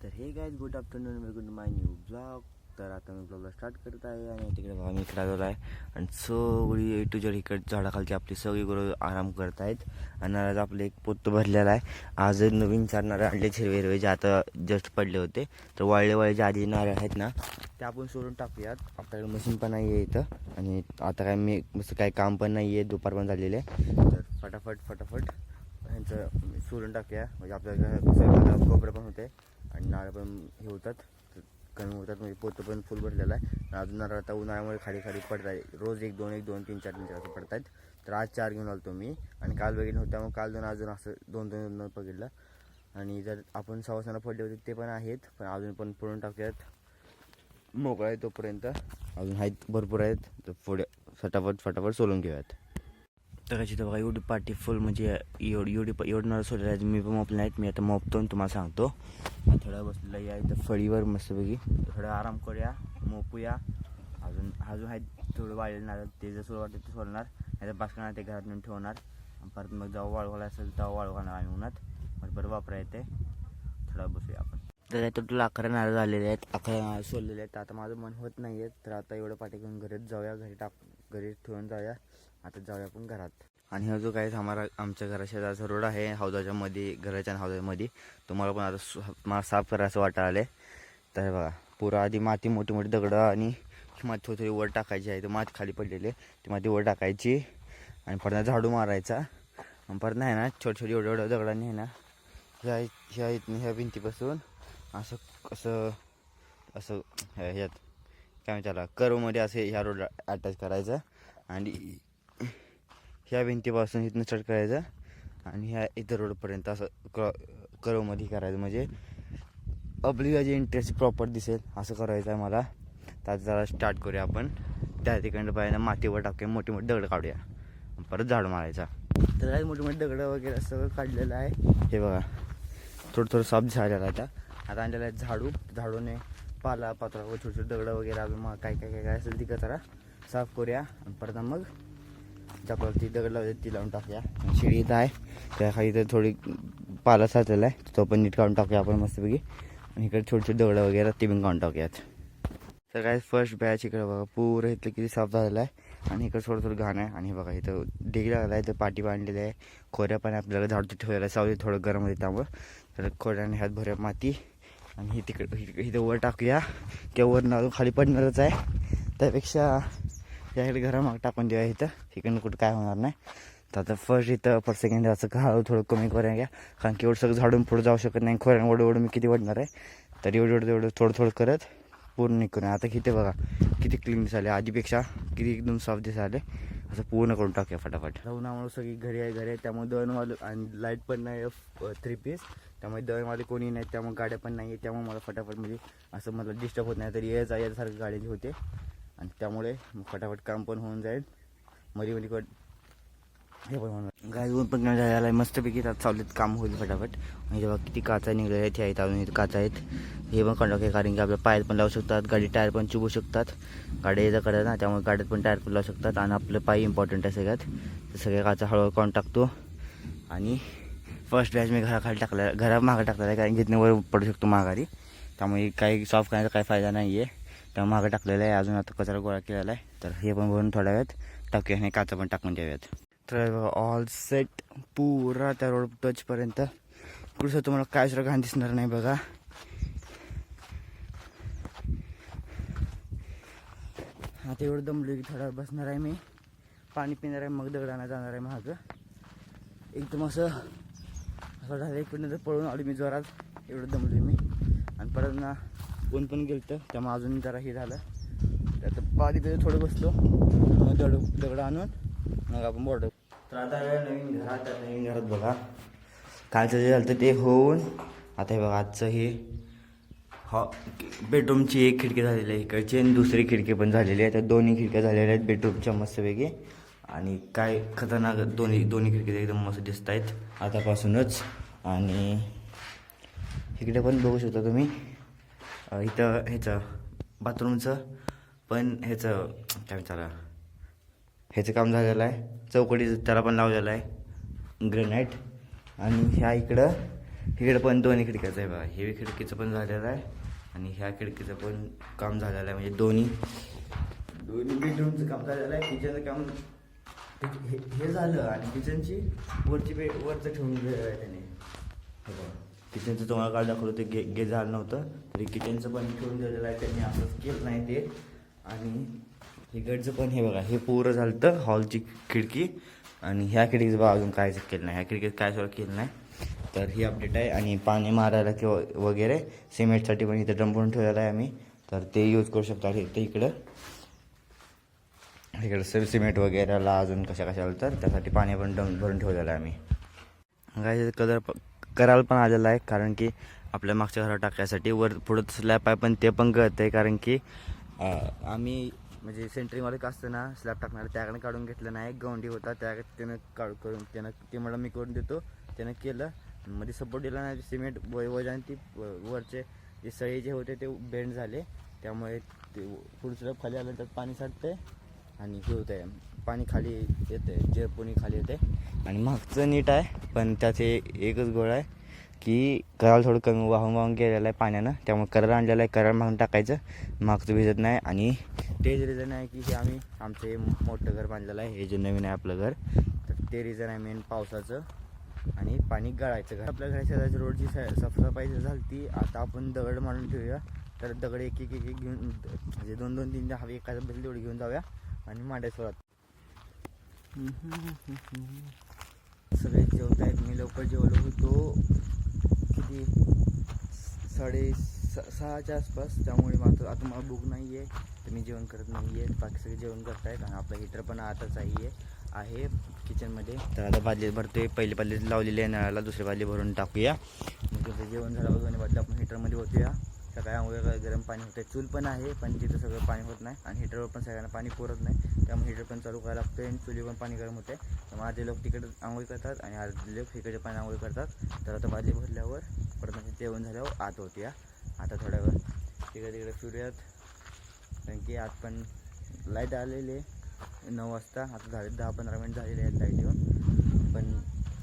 तर hey guys good afternoon welcome to my new blog. तर आता मी ब्लॉगला स्टार्ट करत आहे आणि तिकडे बघा मी इकडे आलेलो आहे आणि सगळी ए टू जेड इकडे झाडाखालची आपली सगळी गुरं आराम करत आहेत. आणि आज आपलं एक पोतं भरलेलं आहे. आज नवीन चार नारळ आणले हिरवे हिरवे जे आता जस्ट पडले होते. तर वाळले जे आधी नारळ आहेत ना ते आपण सोडून टाकूयात. आपल्याकडे मशीन पण नाही आहे इथं आणि आता काय मी काही काम पण नाही आहे, दुपार पण झालेले आहे. तर फटाफट ह्यांचं सोडून टाकूया म्हणजे आपल्याला कोपरं पण होते आणि नारळ पण हे होतात कमी होतात. म्हणजे पोतं पण फुल भरलेलं आहे. अजून नारळ आता उन्हाळ्यामुळे खाली पडत आहे. रोज एक दोन तीन चार असं पडत आहेत. तर आज 4 घेऊन आलो मी आणि काल बघितलं होत्या मग काल अजून असं दोन बघितलं. आणि जर आपण सवासानं पडले होते ते पण आहेत, पण अजून पण पडून टाकूयात. मोकळा आहे तोपर्यंत अजून आहेत भरपूर आहेत. तर पुढे फटाफट सोलून घेऊयात. तर कशी तर बघा एवढी पार्टी फुल म्हणजे एवढं नारळ सोडलेलं आहे. मी पण मोपले नाहीत. मी आता मोपतो आणि तुम्हाला सांगतो. थोडा बसलेला या इथं फळीवर मस्तपैकी थोडं आराम करूया, मोपूया. अजून आहेत थोडं वाळलेलं नारळ ते जर सोड वाटतं ते सोडणार, नाही तर बासकणार ते घरात नेऊन ठेवणार. परत मग जेव्हा वाळू घालायला असेल तेव्हा वाळू घालणार आम्ही उन्हात. मग बरं वापरा येते. थोडा बसूया आपण. तर टोटल 11 नारळ झालेले आहेत, 11 नारळ सोडलेले आहेत. आता माझं मन होत नाही आहे. तर आता एवढं पाठी घेऊन घरीच जाऊया, घरी ठेवून जाऊया. आता जाऊया आपण घरात. आणि हा जो काय आमच्या घराशेजारचा रोड आहे हौदाच्या मध्ये, घराच्या हौदामध्ये तुम्हाला पण आता साफ करायचं वाटायला आले. तर बघा पुरा आधी माती मोठी दगडं आणि माती थोडी वर टाकायची आहे. तर माती खाली पडलेली ती माती वर टाकायची आणि परत झाडू मारायचा. आणि परत नाही ना छोटी एवढ्या दगडांनी आहे ना ह्या भिंतीपासून असं ह्यात काय त्याला कर्वमध्ये असे ह्या रोडला अटॅच करायचं आणि ह्या भिंतीपासून इथनं स्टार्ट करायचं आणि ह्या इथं रोडपर्यंत असं कर्वमध्ये करायचं. म्हणजे आपली जी इंटरेस्ट प्रॉपर दिसेल असं करायचं आहे मला. तर जरा स्टार्ट करूया आपण. त्या ठिकाणी पाहिजे मातीवर टाकूया, मोठी दगडं काढूया, परत झाड मारायचा. तर काही मोठी दगडं वगैरे सगळं काढलेलं आहे. हे बघा थोडं साफ झालेलं आहे. आता आणलेलं आहे झाडूने पालापात्रावर छोटे दगडं वगैरे अजून मग काय असेल ती कचरा साफ करूया. आणि परत मग आपल्याला ती दगड लावते ती लावून टाकूया. शिडी इथं आहे त्या खाली तर थोडी पाला साचलेला आहे, तो पण नीट काढून टाकूया आपण मस्तपैकी. आणि इकडे छोटे दगडं वगैरे ते पण काढून टाकूयात. तर काय फर्स्ट बॅच इकडे बघा पुरं इथलं किती साफ झालेलं आहे. आणि इकडे थोडं घाण आहे. आणि बघा इथं डेग लागला आहे, तर पाठी बांधलेली आहे. खोऱ्या पण आपल्याला झाडू ठेवायला सावली थोडं गरम होते त्यामुळं. तर खोऱ्याने ह्यात भरूया माती आणि ही इथं वर टाकूया. किंवा वरनं अजून खाली पडणारच आहे. त्यापेक्षा याकडे घरामाग टाकून देऊया. इकडनं कुठं काय होणार नाही. तर आता फर्स्ट इथं सेकंड असं हळू थोडं कमी करूया घ्या, कारण की एवढं सगळं झाडून पुढे जाऊ शकत नाही. खोऱ्यानं एवढं मी किती वाढणार आहे. तर एवढं थोडं करत पूर्ण निघून आता किती बघा किती क्लीन दिसाले, आधीपेक्षा किती एकदम साफ दिसाले. असं पूर्ण करून टाकूया फटाफट. उन्हामुळे सगळी घरी आहे त्यामुळे दळणवाले आणि लाईट पण नाही 3 पीस, त्यामुळे दळणवाले कोणी नाही, त्यामुळे गाड्या पण नाही. त्यामुळे मला फटाफट म्हणजे असं मला डिस्टर्ब होत नाही. तरी यासारखं गाड्याची होते आणि त्यामुळे फटाफट काम पण होऊन जाईल. मध्ये हे पण होणार गाय पण झालेला आहे मस्तपैकी. त्यात चाललेत काम होईल फटाफट. आणि जेव्हा किती काचा निघलेल्या आहेत हे आहेत, अजून इथे काचा आहेत. हे पण कंडक्ट आहे कारण की आपल्या पायात पण लावू शकतात, गाडी टायर पण चुबू शकतात. गाडी याचा कडे ना त्यामुळे गाड्यात पण टायर पण लावू शकतात. आणि आपलं पाय इम्पॉर्टंट आहे सगळ्यात. तर सगळ्या काचा हळूहळू काढून टाकतो. आणि फर्स्ट बॅच मी घरामागं टाकलेला आहे कारण की वर पडू शकतो माघारी. त्यामुळे काही सॉफ्ट करण्याचा काही फायदा नाही आहे, त्यामुळे मागं टाकलेलं आहे. अजून आता कचरा गोळा केलेला आहे. तर हे पण भरून थोड्या वेळात टाकूया आणि काचा पण टाकून द्याव्यात. तर ऑल सेट पुरा त्या रोड टचपर्यंत. पुढचं तुम्हाला काय सुद्धा घाण दिसणार नाही बघा. आता एवढं दमलो की थोडा बसणार आहे मी, पाणी पिणार आहे, मग दगडांना जाणार आहे मागं. एकदम असं झालं इकडनं तर पळून आलो मी जोरात, एवढं दमलो मी. आणि परत ना ऊन पण गेलं त्यामुळे अजून जरा हे झालं. त्यात पाणी पिलं थोडं बसलो, मग दगड आणून मग आपण बोर्ड. तर आता नवीन घरात बघा कालचं जे झालं ते होऊन आता हे बघा आजचं हे बेडरूमची एक खिडकी झालेली आहे इकडची आणि दुसरी खिडकी पण झालेली आहे. तर दोन्ही खिडक्या झालेल्या आहेत बेडरूमच्या मस्तपैकी. आणि काय खतरनाक दोन्ही खिडक्या एकदम मस्त दिसत आहेत आतापासूनच. आणि इकडे पण बघू शकता तुम्ही इथं ह्याचं बाथरूमचं पण ह्याचं काय विचारा ह्याचं काम झालेलं आहे. चौकटी त्याला पण लावलेलं आहे ग्रेनाईट. आणि ह्या इकडं इकडे पण दोन्ही खिडक्याचं आहे बघा. हे खिडकीचं पण झालेलं आहे आणि ह्या खिडकीचं पण काम झालेलं आहे. म्हणजे दोन्ही बेडरूमचं काम झालेलं आहे. किचनचं काम हे झालं आणि किचनची वरचं ठेवून दिलेलं आहे त्याने. किचनचं तुम्हाला काल दाखवलं ते गे झालं नव्हतं तरी किचनचं पण ठेवून दिलेलं आहे त्यांनी. असंच केलं नाही ते. आणि इकडचं पण हे बघा, हे पूर्ण झालं तर हॉलची खिडकी आणि ह्या खिडकीचं बघा अजून काहीच केलं नाही. ह्या खिडकीत काय सुद्धा केलं नाही. तर ही अपडेट आहे. आणि पाणी मारायला किंवा वगैरे सिमेंटसाठी पण इथं ड्रम भरून ठेवलेला आहे आम्ही. तर ते यूज करू शकतो. ते इकडं सिमेंट वगैरेला अजून कशाला तर त्यासाठी पाणी पण ड्रम भरून ठेवलेलं आहे आम्ही. काय कलर करायला पण आलेला आहे कारण की आपल्या मागच्या घरावर टाकायसाठी वर पुढं स्लॅब आहे पण ते पण गळत आहे कारण की आम्ही म्हणजे सेंटरिंगवाले का असतं ना स्लॅब टाकणार त्याकडे काढून घेतलं नाही. गवंडी होता त्यानं करून ते मला मी करून देतो त्यानं केलं. मध्ये सपोर्ट दिला नाही. सिमेंट वजन ती वरचे जे सळी जे होते ते बेंड झाले त्यामुळे ते पुढं स्लॅब खाली आलं तर पाणी साठते आणि हे होतं आहे पाणी खाली येते जेरपुणी खाली येते. आणि मागचं नीट आहे पण त्यात एकच गोळ आहे की कराल थोडं कमी वाहून गेलेलं आहे पाण्यानं. त्यामुळे करार आणलेलं आहे. करार मागून टाकायचं मागचं भिजत नाही. आणि तेच रिझन आहे की हे आम्ही आमचं हे मोठं घर बांधलेलं आहे. हे जे नवीन आहे आपलं घर तर ते रिझन आहे मेन पावसाचं आणि पाणी गळायचं. घर आपल्या घराच्या शेजारची रोडची साफसफाई झाली ती. आता आपण दगड मारून ठेवूया. तर दगड एक घेऊन म्हणजे 2-2-3 हवी एखाद्या बदली तेवढी घेऊन जाऊया आणि मांडायचं सुरुवात. सगळे जेवत आहेत. मी लवकर जेवलो होतो किती 6:30च्या आसपास. त्यामुळे आता मला भूक नाही आहे तर मी जेवण करत नाही आहे. बाकी सगळे जेवण करत आहेत. आणि आपला हीटर पण आताच आहे किचनमध्ये. तर आता बादली भरतोय. पहिली बादली लावलेली आहे नळाला. दुसरी बादली भरून टाकूया. मग त्याचं जेवण झाल्यावर दोन्ही बादली आपण हीटरमध्ये होतूया. सकाळी आंघोळ गरम पाणी होतं. चूल पण आहे पण तिथं सगळं पाणी होत नाही आणि हीटरवर पण सगळ्यांना पाणी पुरत नाही. त्यामुळे हीटर पण चालू करायला लागतं आणि चुलीवर पण पाणी गरम होते. त्यामुळे अर्धे लोक तिकडे आंघोळ करतात आणि अर्धे लोक इकडे पाणी आंघोळ करतात. तर आता बादली भरल्यावर परत जेवण झाल्यावर आत होत्या. आता थोड्या वेळ तिकडे फिरूयात कारण की आत पण लाईट आलेली आहे 9 वाजता. आता झाले 10-15 मिनिट झालेले आहेत लाईट येऊन. पण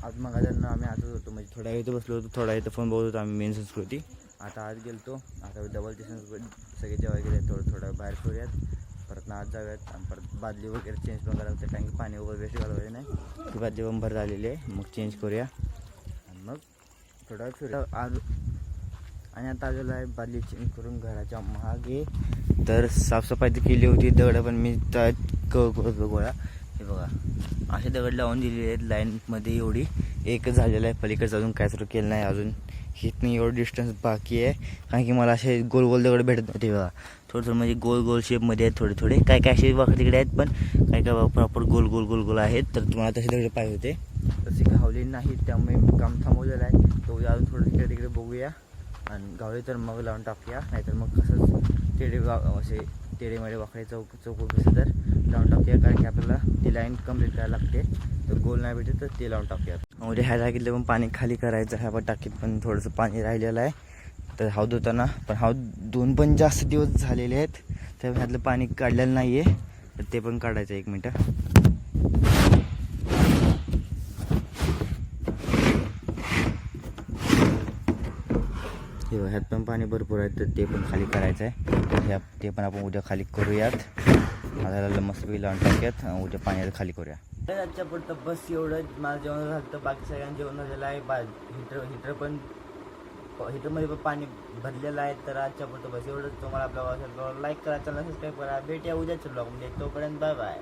आज मग आम्ही आतच होतो म्हणजे थोड्या वेळ इथं बसलो होतो. थोडा इथं फोन बघत होतो आम्ही मेन संस्कृती. आता आज गेलो आता डबल ती संस्कृती सगळे जेवायला गेले. थोडं बाहेर फिरूयात परत ना आत जाऊयात आणि परत बादली वगैरे चेंज पण करावं लागतं कारण की पाणी वगैरे वेस्ट घालवायचं नाही. ती बादली पण भर झालेली आहे. मग चेंज करूया आणि मग थोडा वेळ फिरूया. आणि आता आलेलं आहे बादली चेंज करून घराच्या मागे. तर साफसफाई तर केली होती. दगड पण मी गोळा हे बघा असे दगड लावून दिलेले आहेत लाईनमध्ये. एवढी एकच झालेलं आहे. पलीकडचं अजून काय सुरू केलं नाही. अजून हिथनं एवढं डिस्टन्स बाकी आहे कारण की मला असे गोल गोल दगड भेटत नव्हते बघा. थोडं म्हणजे गोल गोल शेपमध्ये आहेत थोडे काय असे वाकडे तिकडे आहेत पण काय प्रॉपर गोल गोल आहेत. तर तुम्हाला तसे दगड पाहिजे होते तसे गावले नाहीत त्यामुळे काम थांबवलेलं आहे. तो अजून थोडं तिकडे बघूया आणि गावले तर मग लावून टाकूया. नाहीतर मग कसंच असे टेढेमेढे वाकडे चौक दिसतं तर लावून टाकूया कारण की आपल्याला ती लाईन कंप्लीट करायला लागते. तर गोल नाही भेटत तर ते लावून टाकूया. उद्या ह्या टाकीतलं पण पाणी खाली करायचं आहे. ह्या टाकीत पण थोडंसं पाणी राहिलेलं आहे. तर हौद होताना पण हौद पण जास्त दिवस झालेले आहेत तर ह्यातलं पाणी काढलेलं नाही आहे. तर ते पण काढायचं 1 मिनटं. हे ह्यात पण पाणी भरपूर आहे तर ते पण खाली करायचं आहे. ते पण आपण उद्या खाली करूयात. आता मस्तपैकी लावून टाकूयात उद्या पाण्याचं खाली करूया. आजच्या पुरतं बस एवढं. माझं जेवण झालं तर बाकी सगळ्यांचं जेवण झालेलं आहे. हीटर पण हीटरमध्ये पण पाणी भरलेलं आहे. तर आजच्या पुरतं बस एवढंच. तुम्हाला आपल्या लाईक करा, चॅनल सबस्क्राईब करा. भेटूया उद्याच्या ब्लॉगमध्ये. तोपर्यंत बाय बाय.